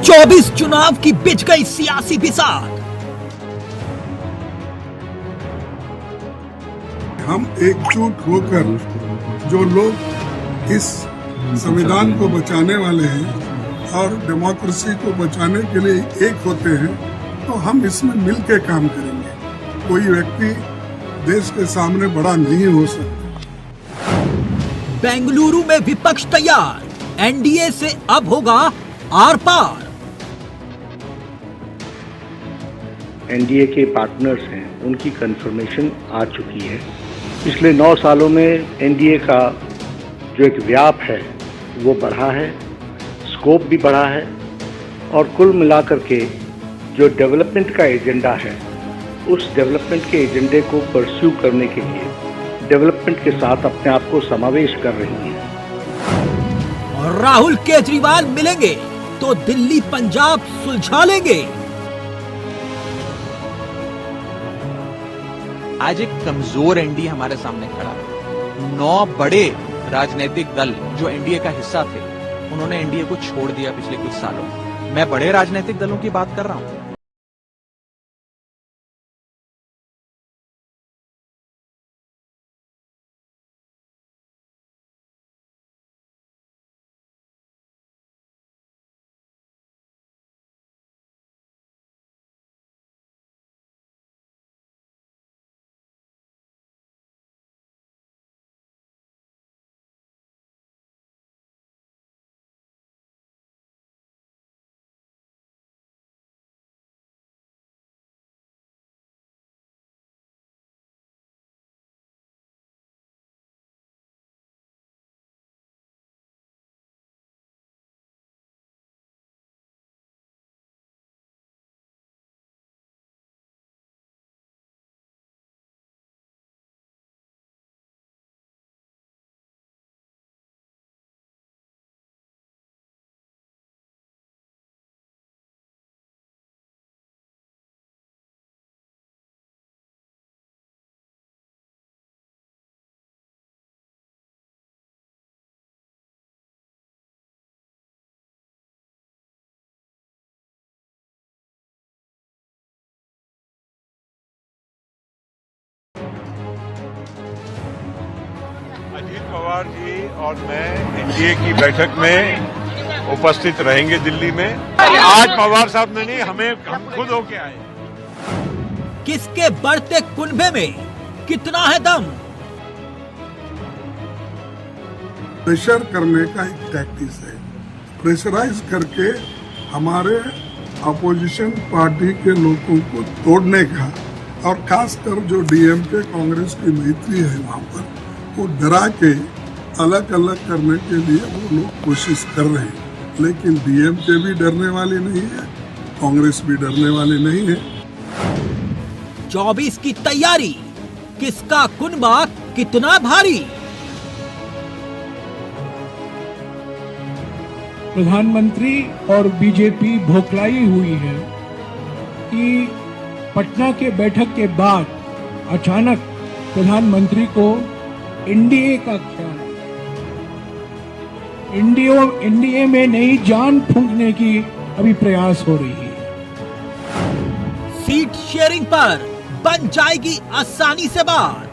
24 चुनाव की बिछ गई सियासी बिसात। हम एकजुट होकर जो लोग इस संविधान को बचाने वाले हैं और डेमोक्रेसी को बचाने के लिए एक होते हैं, तो हम इसमें मिलकर काम करेंगे। कोई व्यक्ति देश के सामने बड़ा नहीं हो सकता। बेंगलुरु में विपक्ष तैयार, एनडीए से अब होगा आर पार। एनडीए के पार्टनर्स हैं, उनकी कंफर्मेशन आ चुकी है। पिछले 9 सालों में एनडीए का जो एक व्याप है वो बढ़ा है, स्कोप भी बढ़ा है, और कुल मिलाकर के जो डेवलपमेंट का एजेंडा है, उस डेवलपमेंट के एजेंडे को परस्यू करने के लिए डेवलपमेंट के साथ अपने आप को समावेश कर रही है। और राहुल केजरीवाल मिलेंगे तो दिल्ली पंजाब सुलझा लेंगे। आज एक कमजोर एनडीए हमारे सामने खड़ा है। 9 बड़े राजनीतिक दल जो एनडीए का हिस्सा थे, उन्होंने एनडीए को छोड़ दिया पिछले कुछ सालों में। मैं बड़े राजनीतिक दलों की बात कर रहा हूं। अजीत पवार जी और मैं एनडीए की बैठक में उपस्थित रहेंगे दिल्ली में। आज पवार साहब ने नहीं, हम खुद होके आए। किसके बढ़ते कुनबे में कितना है दम? प्रेशर करने का एक टैक्टिस है, प्रेशराइज करके हमारे अपोजिशन पार्टी के लोगों को तोड़ने का, और खासकर जो डीएमके कांग्रेस की मैत्री है वहाँ पर, वो डरा के अलग अलग करने के लिए वो लोग कोशिश कर रहे हैं। लेकिन डीएमके भी डरने वाली नहीं है, कांग्रेस भी डरने वाली नहीं है। 24 की तैयारी, किसका कुनबा कितना भारी? प्रधानमंत्री और बीजेपी भोखलाई हुई है कि पटना के बैठक के बाद अचानक प्रधानमंत्री को एनडीए का ख्याल, एनडीए में नई जान फूंकने की अभी प्रयास हो रही है। सीट शेयरिंग पर बन जाएगी आसानी से बात।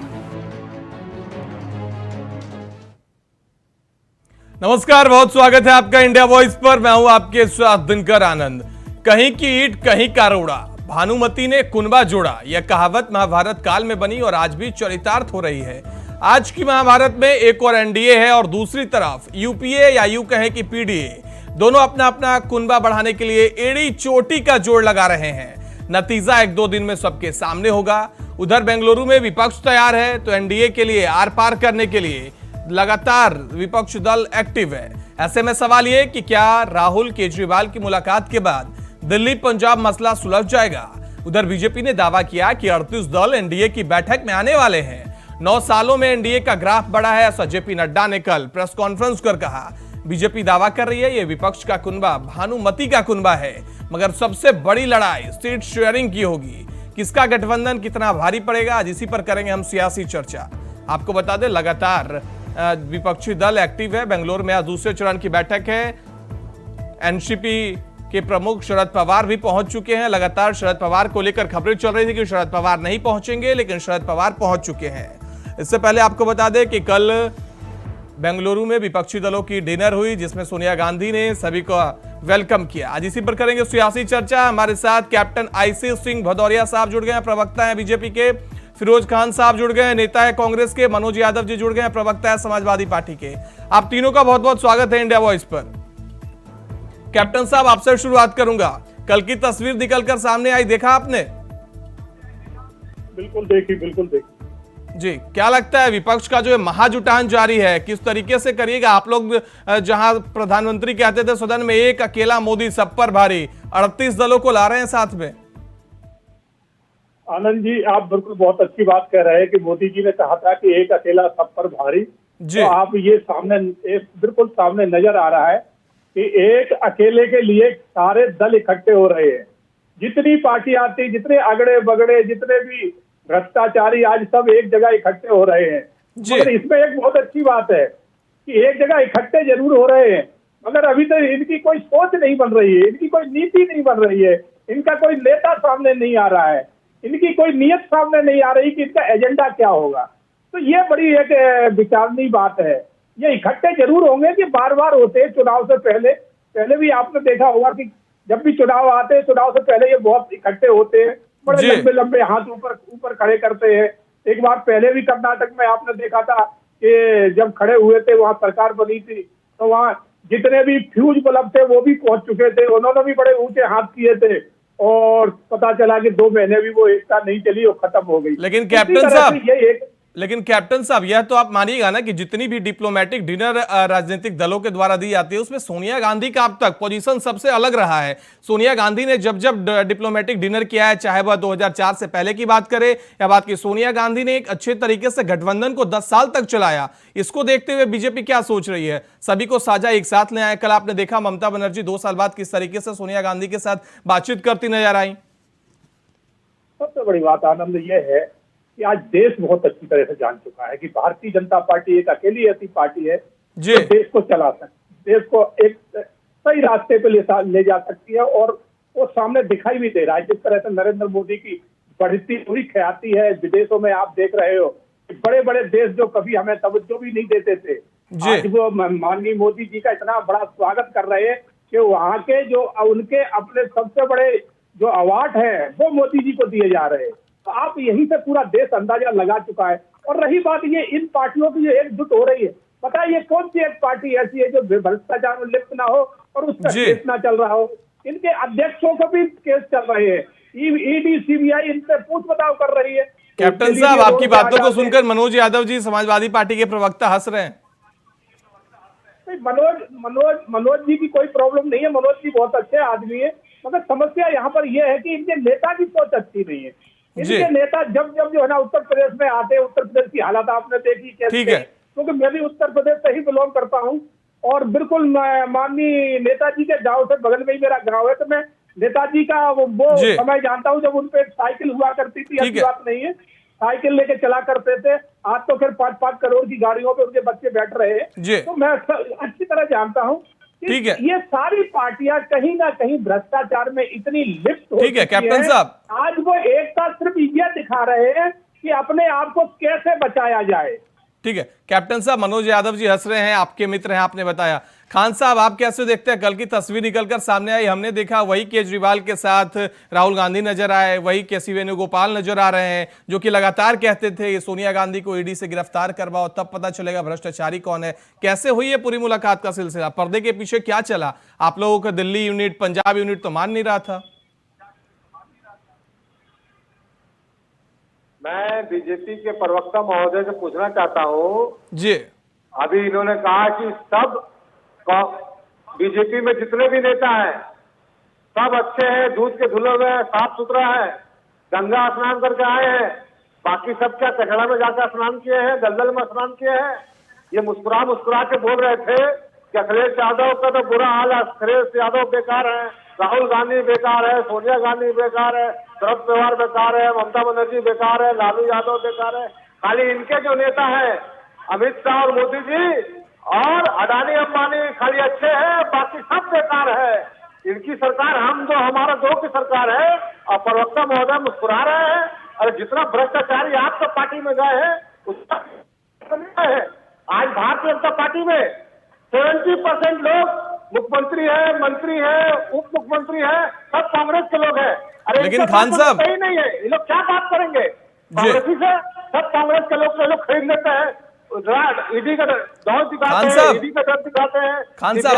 नमस्कार, बहुत स्वागत है आपका इंडिया वॉइस पर। मैं हूं आपके साथ दिनकर आनंद। कहीं की ईंट कहीं का रोड़ा, भानुमति ने कुनबा जोड़ा, यह कहावत महाभारत काल में बनी और आज भी चरितार्थ हो रही है। आज की महाभारत में एक और एनडीए है और दूसरी तरफ यूपीए या यूं कहें कि पीडीए। दोनों अपना अपना कुनबा बढ़ाने के लिए एड़ी चोटी का जोड़ लगा रहे हैं। नतीजा 1-2 दिन में सबके सामने होगा। उधर बेंगलुरु में विपक्ष तैयार है तो एनडीए के लिए आर पार करने के लिए लगातार विपक्ष दल एक्टिव है। ऐसे में सवाल यह कि क्या राहुल केजरीवाल की मुलाकात के बाद दिल्ली पंजाब मसला सुलझ जाएगा? उधर बीजेपी ने दावा किया कि 38 दल एनडीए की बैठक में आने वाले हैं। 9 सालों में एनडीए का ग्राफ बढ़ा है, ऐसा जेपी नड्डा ने कल प्रेस कॉन्फ्रेंस कर कहा। बीजेपी दावा कर रही है यह विपक्ष का कुनबा भानुमति का कुनबा है, मगर सबसे बड़ी लड़ाई सीट शेयरिंग की होगी। किसका गठबंधन कितना भारी पड़ेगा, आज इसी पर करेंगे हम सियासी चर्चा। आपको बता दें लगातार विपक्षी दल एक्टिव है। बेंगलुरु में आज दूसरे चरण की बैठक है। एनसीपी के प्रमुख शरद पवार भी पहुंच चुके हैं। लगातार शरद पवार को लेकर खबरें चल रही थी कि शरद पवार नहीं पहुंचेंगे, लेकिन शरद पवार पहुंच चुके हैं। इससे पहले आपको बता दें कि कल बेंगलुरु में विपक्षी दलों की डिनर हुई, जिसमें सोनिया गांधी ने सभी को वेलकम किया। आज इसी पर करेंगे सियासी चर्चा। हमारे साथ कैप्टन आईसी सिंह भदौरिया साहब जुड़ गए हैं, प्रवक्ता हैं बीजेपी के। फिरोज खान साहब जुड़ गए हैं, नेता है कांग्रेस के। मनोज यादव जी जुड़ गए हैं, प्रवक्ता है समाजवादी पार्टी के। आप तीनों का बहुत बहुत स्वागत है इंडिया वॉइस पर। कैप्टन साहब, आपसे शुरुआत करूंगा। कल की तस्वीर निकलकर सामने आई, देखा आपने? बिल्कुल देखी जी, क्या लगता है विपक्ष का जो महाजुटान जारी है, किस तरीके से करिएगा? आप लोग जहां प्रधानमंत्री कहते थे सदन में एक अकेला मोदी सब पर भारी, 38 दलों को ला रहे हैं साथ में। आनंद जी, आप बिल्कुल बहुत अच्छी बात कह रहे हैं कि मोदी जी ने कहा था कि एक अकेला सब पर भारी। जी। तो आप ये बिल्कुल सामने नजर आ रहा है कि एक अकेले के लिए सारे दल इकट्ठे हो रहे हैं। जितनी पार्टी आती, जितने अगड़े बगड़े, जितने भी भ्रष्टाचारी, आज सब एक जगह इकट्ठे हो रहे हैं। मगर इसमें एक बहुत अच्छी बात है कि एक जगह इकट्ठे जरूर हो रहे हैं, मगर अभी तक इनकी कोई सोच नहीं बन रही है, इनकी कोई नीति नहीं बन रही है, इनका कोई नेता सामने नहीं आ रहा है, इनकी कोई नियत सामने नहीं आ रही कि इनका एजेंडा क्या होगा। तो ये बड़ी एक विचारणीय बात है। ये इकट्ठे जरूर होंगे कि बार बार होते हैं चुनाव से पहले भी आपने देखा होगा कि जब भी चुनाव आते हैं, चुनाव से पहले ये बहुत इकट्ठे होते हैं, बड़े लंबे लंबे हाथ ऊपर खड़े करते हैं। एक बार पहले भी कर्नाटक में आपने देखा था कि जब खड़े हुए थे, वहां सरकार बनी थी, तो वहां जितने भी फ्यूज बल्ब थे वो भी पहुंच चुके थे, उन्होंने भी बड़े ऊंचे हाथ किए थे, और पता चला कि 2 महीने भी वो एकता नहीं चली और खत्म हो गई। लेकिन कैप्टन साहब, यह तो आप मानिएगा ना कि जितनी भी डिप्लोमेटिक डिनर राजनीतिक दलों के द्वारा दी जाती है, उसमें सोनिया गांधी का अब तक पोजीशन सबसे अलग रहा है। सोनिया गांधी ने जब डिप्लोमेटिक डिनर किया है, चाहे वह 2004 से पहले की बात करें या बात की, सोनिया गांधी ने एक अच्छे तरीके से गठबंधन को 10 साल तक चलाया। इसको देखते हुए बीजेपी क्या सोच रही है? सभी को साझा एक साथ ले आए। कल आपने देखा ममता बनर्जी 2 साल बाद किस तरीके से सोनिया गांधी के साथ बातचीत करती नजर आई। सबसे बड़ी बात आनंद यह है कि आज देश बहुत अच्छी तरह से जान चुका है कि भारतीय जनता पार्टी एक अकेली ऐसी पार्टी है जो देश को चला सकती, देश को एक सही रास्ते पे ले जा सकती है, और वो सामने दिखाई भी दे रहा है। जिस तरह से नरेंद्र मोदी की बढ़ती हुई ख्याति है विदेशों में, आप देख रहे हो कि बड़े बड़े देश जो कभी हमें तवज्जो भी नहीं देते थे, आज वो माननीय मोदी जी का इतना बड़ा स्वागत कर रहे हैं कि वहाँ के जो उनके अपने सबसे बड़े जो अवार्ड है वो मोदी जी को दिए जा रहे हैं। तो आप यहीं से पूरा देश अंदाजा लगा चुका है। और रही बात ये इन पार्टियों की जो एकजुट हो रही है, पता है ये कौन सी एक पार्टी ऐसी है जो भ्रष्टाचार में लिप्त ना हो और उसका केस ना चल रहा हो? इनके अध्यक्षों को भी केस चल रहे हैं, ईडी सीबीआई इनसे पूछ बताव कर रही है। कैप्टन साहब, आपकी बातों को सुनकर मनोज यादव जी समाजवादी पार्टी के प्रवक्ता हंस रहे हैं। मनोज जी की कोई प्रॉब्लम नहीं है, मनोज जी बहुत अच्छे आदमी है, मगर समस्या यहाँ पर यह है कि इनके नेता की सोच अच्छी नहीं है। इनके नेता जब जो है ना उत्तर प्रदेश में आते हैं, उत्तर प्रदेश की हालत आपने देखी कैसे, क्योंकि मैं भी उत्तर प्रदेश से ही बिलोंग करता हूँ, और बिल्कुल माननीय नेताजी के गांव से बगल में ही मेरा गांव है, तो मैं नेताजी का वो समय जानता हूँ जब उनपे साइकिल हुआ करती थी। ऐसी बात नहीं है, साइकिल लेके चला करते थे। आज तो फिर 5-5 करोड़ की गाड़ियों पे उनके बच्चे बैठ रहे हैं, तो मैं अच्छी तरह जानता हूँ। ठीक है, ये सारी पार्टियां कहीं ना कहीं भ्रष्टाचार में इतनी लिप्त हो चुकी है। कैप्टन साहब, आज वो एकता सिर्फ ये दिखा रहे हैं कि अपने आप को कैसे बचाया जाए। ठीक है कैप्टन साहब, मनोज यादव जी हंस रहे हैं, आपके मित्र हैं, आपने बताया। खान साहब, आप कैसे देखते हैं? कल की तस्वीर निकलकर सामने आई, हमने देखा वही केजरीवाल के साथ राहुल गांधी नजर आए, वही केसी वेणुगोपाल नजर आ रहे हैं, जो कि लगातार कहते थे कि सोनिया गांधी को ईडी से गिरफ्तार करवाओ, तब पता चलेगा भ्रष्टाचारी कौन है। कैसे हुई है पूरी मुलाकात का सिलसिला? पर्दे के पीछे क्या चला? आप लोगों का दिल्ली यूनिट, पंजाब यूनिट तो मान नहीं रहा था। मैं बीजेपी के प्रवक्ता महोदय से पूछना चाहता हूँ जी, अभी इन्होंने कहा कि सब बीजेपी में जितने भी नेता हैं सब अच्छे हैं, दूध के धुले हुए हैं, साफ सुथरा है, गंगा स्नान करके आए हैं, बाकी सब क्या कचरा में जाकर स्नान किए हैं, दलदल में स्नान किए हैं? ये मुस्कुरा के बोल रहे थे कि अखिलेश यादव का तो बुरा हाल है, अखिलेश यादव बेकार है, राहुल गांधी बेकार है, सोनिया गांधी बेकार है, शरद पवार बेकार है, ममता बनर्जी बेकार है, लालू यादव बेकार है। खाली इनके जो नेता हैं अमित शाह और मोदी जी और अडानी अंबानी खाली अच्छे हैं, बाकी सब बेकार है। इनकी सरकार, हम जो हमारा दो की सरकार है, और प्रवक्ता महोदय मुस्कुरा रहे हैं। अरे जितना भ्रष्टाचारी आपका पार्टी में गए हैं उसका है। आज भारतीय जनता पार्टी में 70% लोग मुख्यमंत्री है, मंत्री है, उप मुख्यमंत्री है, सब कांग्रेस के लोग हैं। अरे लेकिन खान साहब सही नहीं है, ये लोग क्या बात करेंगे कांग्रेसी से? सब कांग्रेस के लोग खरीद लेते हैं, ईडी का दौर दिखाते हैं, ईडी का डर दिखाते हैं। खान साहब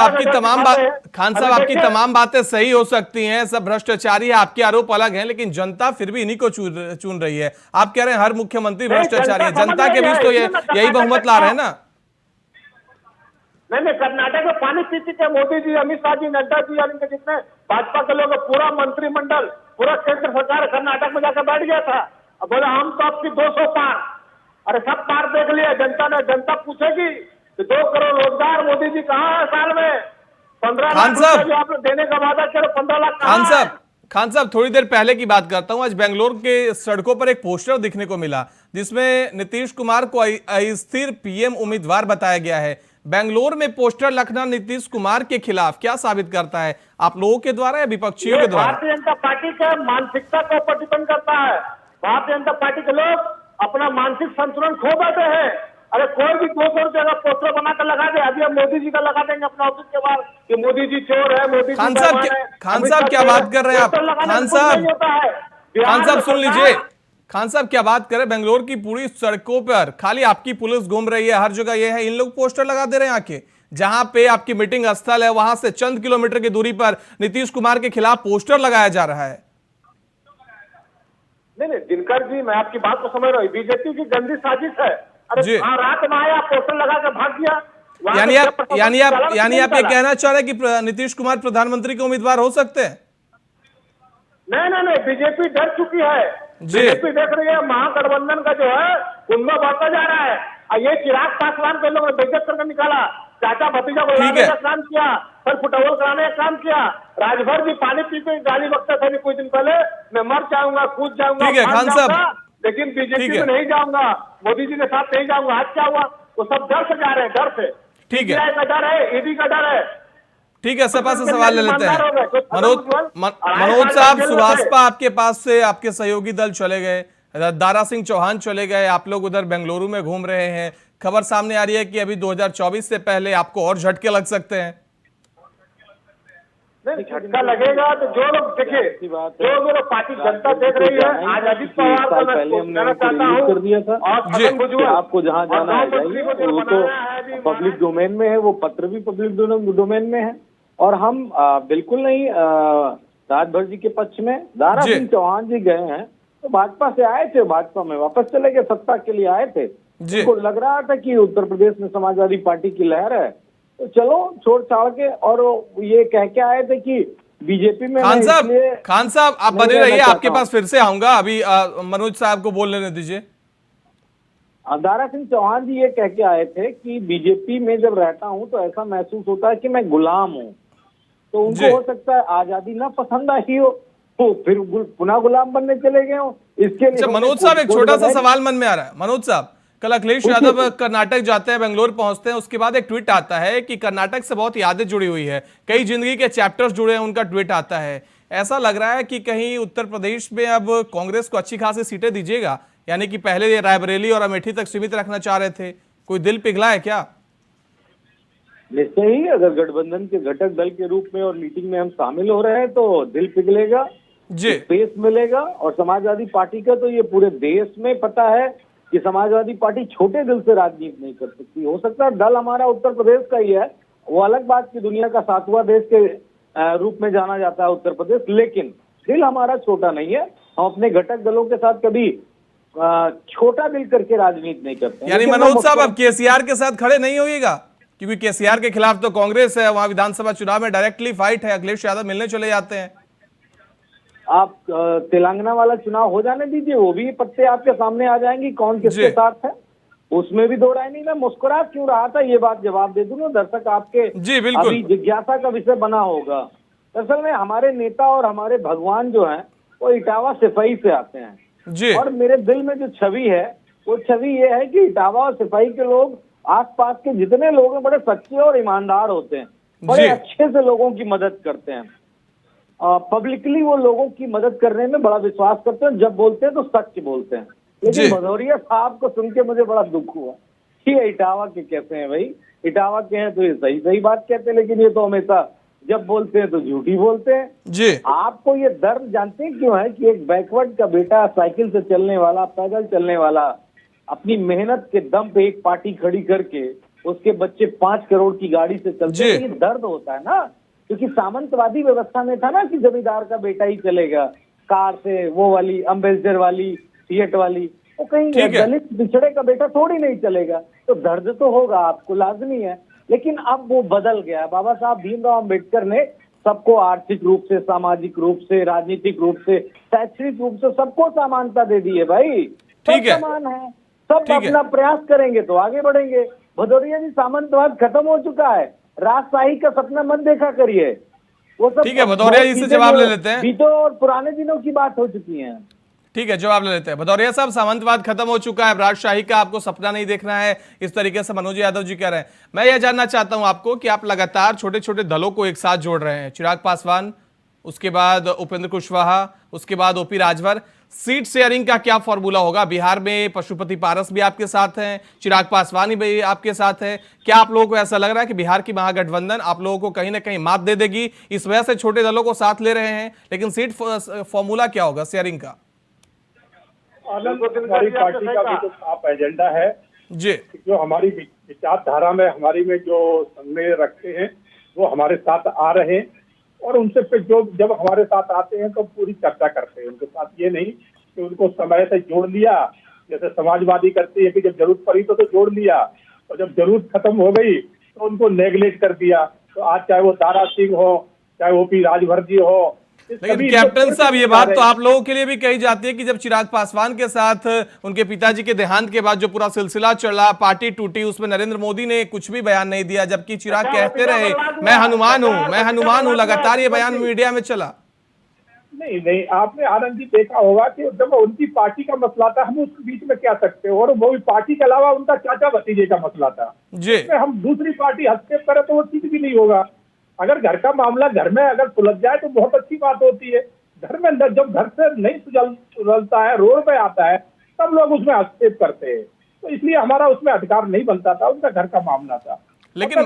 आपकी तमाम बातें सही हो सकती हैं, सब भ्रष्टाचारी है, आपके आरोप अलग हैं, लेकिन जनता फिर भी इन्हीं को चुन रही है। आप कह रहे हैं हर मुख्यमंत्री भ्रष्टाचारी है, जनता के बीच तो यही बहुमत ला रहे हैं ना। नहीं, कर्नाटक में पानी पी के मोदी जी, अमित शाह जी, नड्डा जी, यानी कि जितने भाजपा के लोग, पूरा मंत्रिमंडल, पूरा केंद्र सरकार कर्नाटक में जाकर बैठ गया था। अब बोला हम तो आपकी 200 पार। अरे सब पार देख लिया जनता ने। जनता पूछेगी कि 2 करोड़ रोजगार मोदी जी कहाँ है साल में? 15 लाख रुपए जो आपने देने का वादा किया, 15 लाख खान साहब थोड़ी देर पहले की बात करता हूं। आज बेंगलोर के सड़कों पर एक पोस्टर दिखने को मिला जिसमें नीतीश कुमार को अस्थिर पीएम उम्मीदवार बताया गया है। बेंगलोर में पोस्टर लखना नीतीश कुमार के खिलाफ क्या साबित करता है, आप लोगों के द्वारा या विपक्षियों के द्वारा? भारतीय जनता पार्टी के मानसिकता के ऊपर डिपेंड करता है। भारतीय जनता पार्टी के लोग अपना मानसिक संतुलन खो बैठे हैं। अरे कोई भी 200 रुपये का पोस्टर बनाकर लगा दे, अभी हम मोदी जी का लगा देंगे अपने ऑफिस के बाहर कि मोदी जी चोर है, मोदी जी खान साहब क्या बात कर रहे हैं आप? खान साहब सुन लीजिए, खान साहब क्या बात करें, बेंगलोर की पूरी सड़कों पर खाली आपकी पुलिस घूम रही है, हर जगह ये है, इन लोग पोस्टर लगा दे रहे हैं आके। जहां पे आपकी मीटिंग स्थल है वहां से चंद किलोमीटर की दूरी पर नीतीश कुमार के खिलाफ पोस्टर लगाया जा रहा है। नहीं, दिनकर जी, मैं आपकी बात को समझ रहा हूँ, बीजेपी की गंदी साजिश है। अरे रात में आया, पोस्टर लगा कर भाग गया। यानी आप ये कहना चाह रहे हैं कि नीतीश कुमार प्रधानमंत्री के उम्मीदवार हो सकते हैं? नहीं, बीजेपी डर चुकी है। बीजेपी देख रही है महागठबंधन का जो है उनमें बढ़ता जा रहा है। और ये चिराग पासवान को लोगों ने बेइज्जत करके निकाला, चाचा भतीजा को लाने का काम किया, फिर फुटबॉल कराने का काम किया। राजभर जी पानी पी के गाली बकते थे कुछ दिन पहले, मैं मर जाऊंगा, कूद जाऊंगा, खान साहब, लेकिन बीजेपी में नहीं जाऊंगा, मोदी जी के साथ नहीं जाऊंगा। आज क्या हुआ? वो सब डर से जा रहे हैं, डर से। ठीक है, का डर है, ईडी का डर है। ठीक है, सपा से सवाल ले लेते हैं। मनोज साहब, सुभाषपा आपके पास से आपके सहयोगी दल चले गए, दारा सिंह चौहान चले गए, आप लोग उधर बेंगलुरु में घूम रहे हैं। खबर सामने आ रही है कि अभी 2024 से पहले आपको और झटके लग सकते हैं। नहीं, झटका लगेगा तो जो लोग देखिए, जो लोग पार्टी जनता देख रही है, आज अजित पवार को मैं कहना चाहता हूँ कर दिया था आपको जहाँ जाना है जाइए, वो तो पब्लिक डोमेन में है, वो पत्र भी पब्लिक डोमेन में है। और हम बिल्कुल नहीं राजभर जी के पक्ष में। दारा सिंह चौहान जी गए हैं तो भाजपा से आए थे, भाजपा में वापस चले गए, सत्ता के लिए आए थे। उनको लग रहा था कि उत्तर प्रदेश में समाजवादी पार्टी की लहर है, तो चलो छोड़ छाड़ के, और ये कह के आए थे कि बीजेपी में। खान साहब आप बने रहिए, आपके पास फिर से आऊंगा, अभी मनोज साहब को बोल लेने दीजिए। दारा सिंह चौहान जी ये कह के आए थे कि बीजेपी में जब रहता हूं तो ऐसा महसूस होता है कि मैं गुलाम हूं। तो उनको हो सकता है आजादी ना पसंद आई हो, तो फिर पुनः गुलाम बनने चले गए हो। इसके लिए मनोज साहब एक छोटा सा सवाल मन में आ रहा है। मनोज साहब, कल अखिलेश यादव कर्नाटक जाते हैं, बेंगलोर पहुंचते हैं, उसके बाद एक ट्वीट आता है कि कर्नाटक से बहुत यादें जुड़ी हुई है, कई जिंदगी के चैप्टर्स जुड़े हैं, उनका ट्वीट आता है। ऐसा लग रहा है कि कहीं उत्तर प्रदेश में अब कांग्रेस को अच्छी खासी सीटें दीजिएगा, यानी कि पहले ये रायबरेली और अमेठी तक सीमित रखना चाह रहे थे, कोई दिल पिघला है क्या? निश्चय ही, अगर गठबंधन के घटक दल के रूप में और मीटिंग में हम शामिल हो रहे हैं तो दिल पिघलेगा, स्पेस मिलेगा। और समाजवादी पार्टी का तो ये पूरे देश में पता है कि समाजवादी पार्टी छोटे दिल से राजनीति नहीं कर सकती। हो सकता है दल हमारा उत्तर प्रदेश का ही है, वो अलग बात की दुनिया का 7वां देश के रूप में जाना जाता है उत्तर प्रदेश, लेकिन दिल हमारा छोटा नहीं है। हम अपने घटक दलों के साथ कभी छोटा दिल करके राजनीति नहीं करते। यानी मनोज साहब अब केसीआर के साथ खड़े नहीं होइएगा, क्योंकि केसीआर के खिलाफ तो कांग्रेस है, वहां विधानसभा चुनाव में डायरेक्टली फाइट है, अखिलेश यादव मिलने चले जाते हैं। आप तेलंगाना वाला चुनाव हो जाने दीजिए, वो भी पत्ते आपके सामने आ जाएंगी कौन किसके साथ है, उसमें भी दो राय नहीं। मैं मुस्कुरा क्यों रहा था ये बात जवाब दे दूंगा, दर्शक आपके अभी जिज्ञासा का विषय बना होगा। दरअसल में हमारे नेता और हमारे भगवान जो हैं वो इटावा सिपाही से आते हैं और मेरे दिल में जो छवि है वो छवि ये है कि इटावा और सिपाही के लोग, आसपास के जितने लोग हैं बड़े सच्चे और ईमानदार होते हैं, बड़े अच्छे से लोगों की मदद करते हैं। पब्लिकली वो लोगों की मदद करने में बड़ा विश्वास करते हैं, जब बोलते हैं तो सच बोलते हैं। लेकिन भदौरिया साहब को सुन के मुझे बड़ा दुख हुआ। ये इटावा के कैसे हैं भाई? इटावा के हैं तो ये सही सही बात कहते हैं, लेकिन ये तो हमेशा जब बोलते हैं तो झूठी बोलते हैं जी। आपको ये दर्द जानते हैं क्यों है कि एक बैकवर्ड का बेटा, साइकिल से चलने वाला, पैदल चलने वाला, अपनी मेहनत के दम पे एक पार्टी खड़ी करके उसके बच्चे 5 करोड़ की गाड़ी से चलते हैं, ये दर्द होता है ना। क्योंकि सामंतवादी व्यवस्था में था ना कि जमींदार का बेटा ही चलेगा कार से, वो वाली अम्बेसडर वाली, फिएट वाली, वो कहीं दलित पिछड़े का बेटा थोड़ी नहीं चलेगा। तो दर्द तो होगा आपको, लाजमी है। लेकिन अब वो बदल गया। बाबा साहब भीमराव अम्बेडकर ने सबको आर्थिक रूप से, सामाजिक रूप से, राजनीतिक रूप से, शैक्षणिक रूप से सबको समानता दे दी है भाई। सब समान है, सब अपना प्रयास करेंगे तो आगे बढ़ेंगे। भदौरिया जी, सामंतवाद खत्म हो चुका है, राजशाही का सपना मत देखा करिए। वो सब ठीक है, भदौरिया जी से जवाब ले लेते हैं। बीतों और पुराने दिनों की बात हो चुकी है। ठीक है, जवाब ले लेते हैं। भदौरिया साहब, सामंतवाद खत्म हो चुका है, राजशाही का आपको सपना नहीं देखना है, इस तरीके से मनोज यादव जी कह रहे हैं। मैं यह जानना चाहता हूं आपको कि आप लगातार छोटे छोटे दलों को एक साथ जोड़ रहे हैं। चिराग पासवान, उसके बाद उपेंद्र कुशवाहा, उसके बाद ओपी राजभर। सीट शेयरिंग का क्या फॉर्मूला होगा? बिहार में पशुपति पारस भी आपके साथ हैं, चिराग पासवान भी आपके साथ है। क्या आप लोगों को ऐसा लग रहा है कि बिहार की महागठबंधन आप लोगों को कहीं ना कहीं मात दे देगी, इस वजह से छोटे दलों को साथ ले रहे हैं? लेकिन सीट फॉर्मूला क्या होगा शेयरिंग का? हमारी पार्टी का भी तो साफ एजेंडा है जी। जो हमारी विचारधारा में, हमारी में जो संदेह रखते हैं वो हमारे साथ आ रहे हैं, और उनसे पे जो जब हमारे साथ आते हैं तो पूरी चर्चा करते हैं उनके साथ। ये नहीं कि उनको समय से जोड़ लिया, जैसे समाजवादी करती है कि जब जरूरत पड़ी तो जोड़ लिया, और जब जरूरत खत्म हो गई तो उनको नेगलेक्ट कर दिया। तो आज चाहे वो दारा सिंह हो, चाहे ओपी राजभर जी हो। लेकिन कैप्टन साहब, ये बात तो आप लोगों के लिए भी कही जाती है कि जब चिराग पासवान के साथ उनके पिताजी के देहांत के बाद जो पूरा सिलसिला चला, पार्टी टूटी, उसमें नरेंद्र मोदी ने कुछ भी बयान नहीं दिया, जबकि चिराग कहते रहे मैं हनुमान हूं, मैं हनुमान हूं, लगातार ये बयान मीडिया में चला। नहीं, आपने आनंद जी देखा होगा कि जब उनकी पार्टी का मसला था, हम उसके बीच में क्या सकते हो, और वो भी पार्टी के अलावा उनका चाचा भतीजे का मसला था जी। हम दूसरी पार्टी हस्तक्षेप करें तो वो ठीक भी नहीं होगा। अगर घर का मामला घर में अगर सुलझ जाए तो बहुत अच्छी बात होती है। घर में जब घर से नहीं सुलझता है, रोड पे आता है, तब लोग उसमें हस्तक्षेप करते हैं। तो इसलिए हमारा उसमें अधिकार नहीं बनता था, उनका घर का मामला था। लेकिन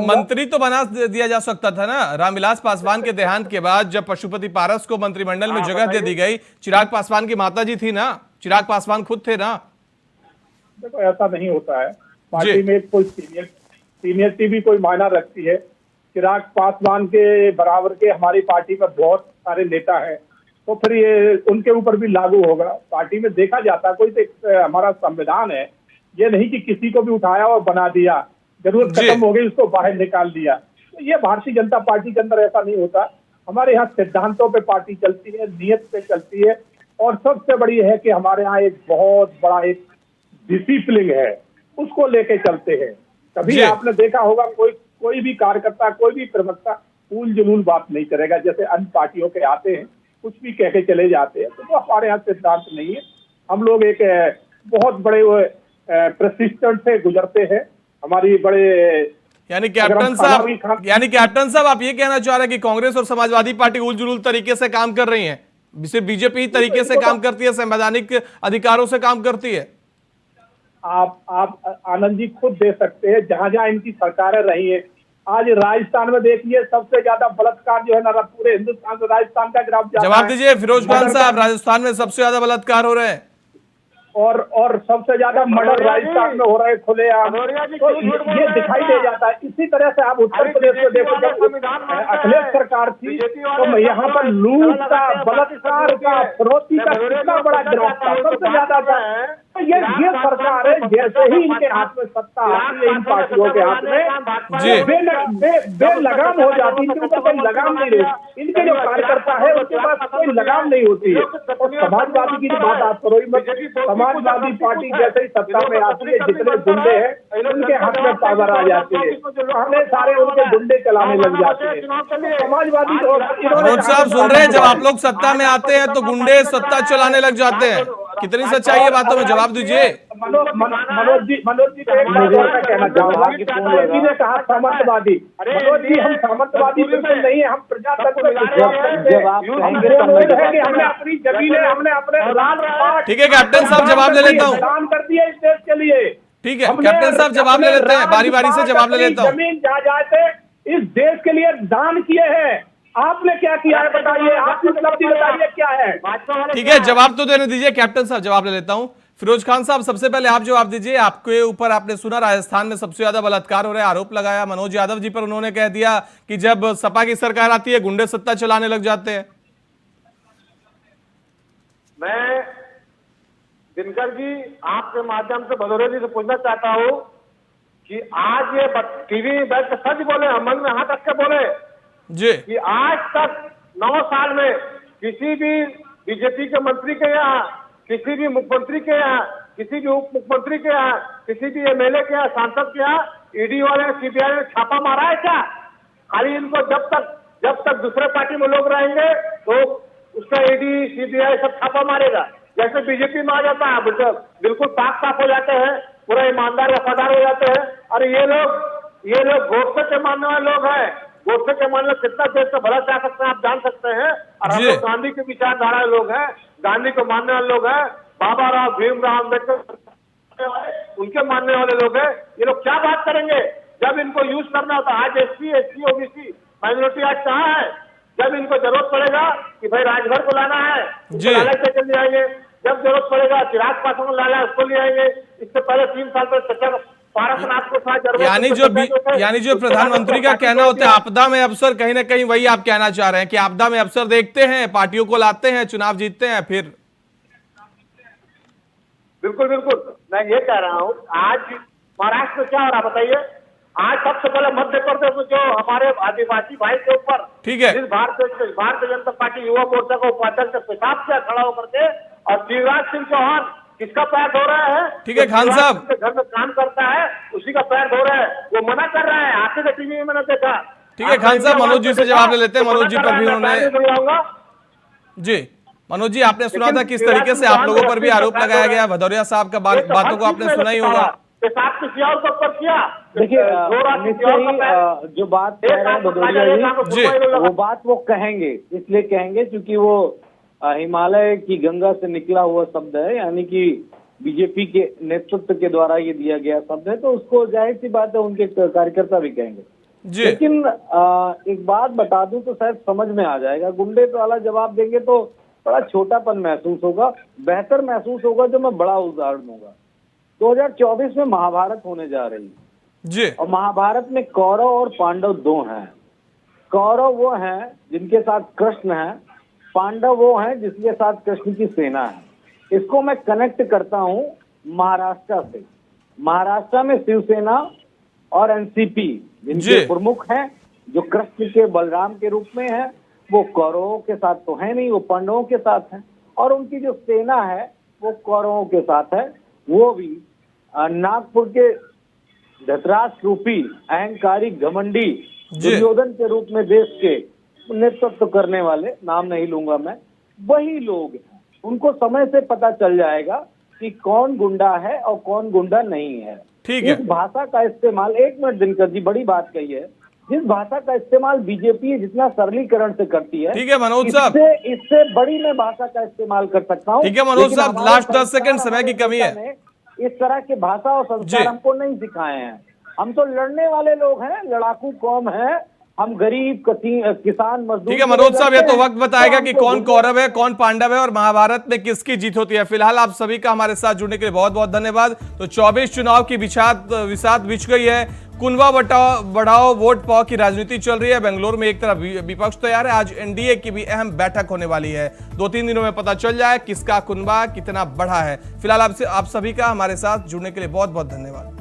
मंत्री तो बना दिया जा सकता था ना। रामविलास पासवान के देहांत के बाद जब पशुपति पारस को मंत्रिमंडल में जगह दे दी गई, चिराग पासवान की माताजी थी ना, चिराग पासवान खुद थे ना। देखो, ऐसा नहीं होता है। पार्टी में कोई सीनियरिटी भी कोई मायना रखती है। चिराग पासवान के बराबर के हमारी पार्टी में बहुत सारे नेता हैं, तो फिर ये उनके ऊपर भी लागू होगा। पार्टी में देखा जाता है, कोई तो हमारा संविधान है, ये नहीं कि किसी को भी उठाया और बना दिया, जरूरत खत्म हो गई उसको बाहर निकाल दिया। तो ये भारतीय जनता पार्टी के अंदर ऐसा नहीं होता। हमारे यहाँ सिद्धांतों पे पार्टी चलती है, नियत पे चलती है, और सबसे बड़ी है कि हमारे यहाँ एक बहुत बड़ा एक डिसिप्लिन है, उसको लेके चलते हैं। कभी आपने देखा होगा कोई भी कार्यकर्ता, कोई भी प्रवक्ता फूल जुलूल बात नहीं करेगा, जैसे अन्य पार्टियों के आते हैं कुछ भी कह के चले जाते हैं। तो वो हमारे यहाँ सिद्धांत नहीं है। हम लोग एक बहुत बड़े प्रशिक्षण से गुजरते हैं। हमारी बड़े यानी कैप्टन साहब आप ये कहना चाह रहे हैं कि कांग्रेस और समाजवादी पार्टी उल जुलूल तरीके से काम कर रही है, सिर्फ बीजेपी तरीके से काम करती है, संवैधानिक अधिकारों से काम करती है? आप आनंद जी खुद दे सकते हैं, जहां जहां इनकी सरकारें रही है। आज राजस्थान में देखिए, सबसे ज्यादा बलात्कार जो है ना पूरे हिंदुस्तान से राजस्थान का ग्राफ जवाब दीजिए फिरोज खान साहब, राजस्थान में सबसे ज्यादा बलात्कार हो रहे हैं और सबसे ज्यादा मर्डर राजस्थान में हो रहे हैं खुलेआम। तो ये दिखाई दे जाता है। इसी तरह से आप उत्तर प्रदेश में देखो, जब अखिलेश सरकार थी तो यहाँ पर लूट का, बलात्कार का, फिरौती का कितना बड़ा ग्राफ था, सबसे ज्यादा था। तो ये सरकार है, जैसे ही इनके हाथ में सत्ता आती है, इन पार्टियों के हाथ में बेलगाम हो जाती है, इनके ऊपर कोई लगाम नहीं रहती। इनके जो कार्यकर्ता है उनके पास कोई लगाम नहीं होती है। और समाजवादी की जो बात आप करो, समाजवादी पार्टी जैसे ही सत्ता में आती है, जितने गुंडे हैं उनके हाथ में पावर आ जाती है, हमें सारे उनके गुंडे चलाने लग जाते हैं। समाजवादी मनोज साहब सुन रहे हैं, जब आप लोग सत्ता में आते हैं तो गुंडे सत्ता चलाने लग जाते हैं, कितनी सच्चाई है बातों में? जवाब दीजिए। मनोज जी को एक बात और मैं कहना चाहूंगा। जी ने कहा सामंतवादी। मनोज जी, हम सामंतवादी बिल्कुल नहीं है, हम प्रजातंत्र हमने अपनी जमीनें, हमने अपने ठीक है कैप्टन साहब, जवाब ले लेता हूँ। दान कर दिए इस देश के लिए। ठीक है कैप्टन साहब, जवाब ले लेते हैं, बारी बारी से जवाब ले लेता हूँ। जमीन जायदादें इस देश के लिए दान किए हैं। आपने क्या किया है बताइए, आपकी उपलब्धि बताइए क्या है। ठीक है, जवाब तो देने दीजिए कैप्टन साहब, जवाब ले लेता हूं। फिरोज खान साहब, सबसे पहले आप जवाब दीजिए। आपके ऊपर आपने सुना राजस्थान में सबसे ज्यादा बलात्कार हो रहा है, आरोप लगाया मनोज यादव जी पर। उन्होंने कह दिया कि जब सपा की सरकार आती है गुंडे सत्ता चलाने लग जाते हैं। मैं दिनकर जी आपके माध्यम से भदौरिया जी से पूछना चाहता हूं कि आज ये टीवी बैठ के सच बोले, हम मन में हाथ रख के बोले जी कि आज तक 9 साल में किसी भी बीजेपी के मंत्री के यहाँ, किसी भी मुख्यमंत्री के यहाँ, किसी भी उप मुख्यमंत्री के यहाँ, किसी भी एमएलए के यहाँ, सांसद के यहाँ ईडी वाले सीबीआई ने छापा मारा है क्या? खाली इनको जब तक दूसरे पार्टी में लोग रहेंगे तो उसका ईडी सीबीआई सब छापा मारेगा। जैसे बीजेपी में आ जाता है बिल्कुल पाक साफ हो जाते हैं, पूरा ईमानदार वफादार हो जाते हैं। अरे ये लोग गोडसे के मानने वाले लोग हैं। गोडसे के मानने कितना देश का भला चाह सकते हैं आप जान सकते हैं। और हम लोग गांधी के विचारधारा लोग हैं, गांधी को मानने वाले लोग हैं, बाबा राव भीमराव अम्बेडकर उनके मानने वाले लोग हैं। ये लोग क्या बात करेंगे जब इनको यूज करना होता। आज एससी ओबीसी माइनॉरिटी आज कहाँ है? जब इनको जरूरत पड़ेगा कि भाई राजभर को लाना है, लाला चल ले आएंगे। जब जरूरत पड़ेगा चिराग पासवान लाला उसको ले आएंगे। इससे पहले 3 साल पहले पारसनाथ को साथ यानी जो प्रधानमंत्री का कहना होता है आपदा में अवसर, कहीं ना कहीं वही आप कहना चाह रहे हैं कि आपदा में अवसर देखते हैं, पार्टियों को लाते हैं, चुनाव जीतते हैं फिर। बिल्कुल मैं ये कह रहा हूँ आज महाराष्ट्र में क्या हो रहा बताइए। आज सबसे पहले मध्य प्रदेश में जो हमारे आदिवासी भाई के ऊपर ठीक है भारतीय जनता पार्टी युवा मोर्चा का उपाध्यक्ष पेशाब किया खड़ा होकर के, और शिवराज सिंह चौहान किसका पैर धो रहा है? ठीक है खान साहब, घर में काम करता है उसी का पैर धो रहा है, वो मना कर रहा है। आपके तो टीवी में मैंने देखा। ठीक है खान साहब, मनोज जी से जवाब ले लेते हैं। मनोज जी पर भी उन्होंने जी मनोज जी आपने सुना था किस तरीके से आप लोगों पर भी आरोप लगाया गया। भदौरिया साहब का बातों को आपने सुना ही होगा। किसी और को ऊपर किया। देखिए जो बात कह रहे हैं भदौरिया जी, वो बात वो कहेंगे, इसलिए कहेंगे क्योंकि वो हिमालय की गंगा से निकला हुआ शब्द है, यानी कि बीजेपी के नेतृत्व के द्वारा ये दिया गया शब्द है, तो उसको जाहिर सी बात है उनके कार्यकर्ता भी कहेंगे। लेकिन एक बात बता दूं तो शायद समझ में आ जाएगा। गुंडे वाला जवाब देंगे तो बड़ा छोटापन महसूस होगा। बेहतर महसूस होगा जो मैं बड़ा उदाहरण दूंगा। 2024 में महाभारत होने जा रही है जी, और महाभारत में कौरव और पांडव 2 हैं। कौरव वो हैं जिनके साथ कृष्ण है, पांडव वो हैं जिसके साथ कृष्ण की सेना है। इसको मैं कनेक्ट करता हूं महाराष्ट्र से। महाराष्ट्र में शिवसेना और एनसीपी जिनके प्रमुख हैं, जो कृष्ण के बलराम के रूप में है, वो कौरवों के साथ तो है नहीं, वो पांडवों के साथ है। और उनकी जो सेना है वो कौरवों के साथ है। वो भी नागपुर के धृतराष्ट्र रूपी अहंकारी घमंडी दुर्योधन के रूप में देश के नेतृत्व करने वाले, नाम नहीं लूंगा मैं, वही लोग हैं। उनको समय से पता चल जाएगा कि कौन गुंडा है और कौन गुंडा नहीं है। ठीक है। इस भाषा का इस्तेमाल, 1 मिनट दिनकर जी, बड़ी बात कही है, जिस भाषा का इस्तेमाल बीजेपी जितना सरलीकरण से करती है, ठीक है मनोज साहब, इससे बड़ी मैं भाषा का इस्तेमाल कर सकता हूँ। ठीक है मनोज साहब, लास्ट 10 सेकंड समय की कमी है। इस तरह की भाषा और संस्कार हमको नहीं सिखाए हैं। हम तो लड़ने वाले लोग हैं, लड़ाकू कौम है, हम गरीब किसान मजदूर। ठीक है मनोज साहब, ये तो वक्त बताएगा कि कौन कौरव है कौन पांडव है और महाभारत में किसकी जीत होती है। फिलहाल आप सभी का हमारे साथ जुड़ने के लिए बहुत बहुत धन्यवाद। तो 24 चुनाव की विसात बिछ गई है। कुनबा बढ़ाओ वोट पाओ की राजनीति चल रही है। बेंगलुरु में एक तरफ विपक्ष तैयार है, आज एनडीए की भी अहम बैठक होने वाली है। 2-3 दिनों में पता चल जाए किसका कुनबा कितना बढ़ा है। फिलहाल आप सभी का हमारे साथ जुड़ने के लिए बहुत बहुत धन्यवाद।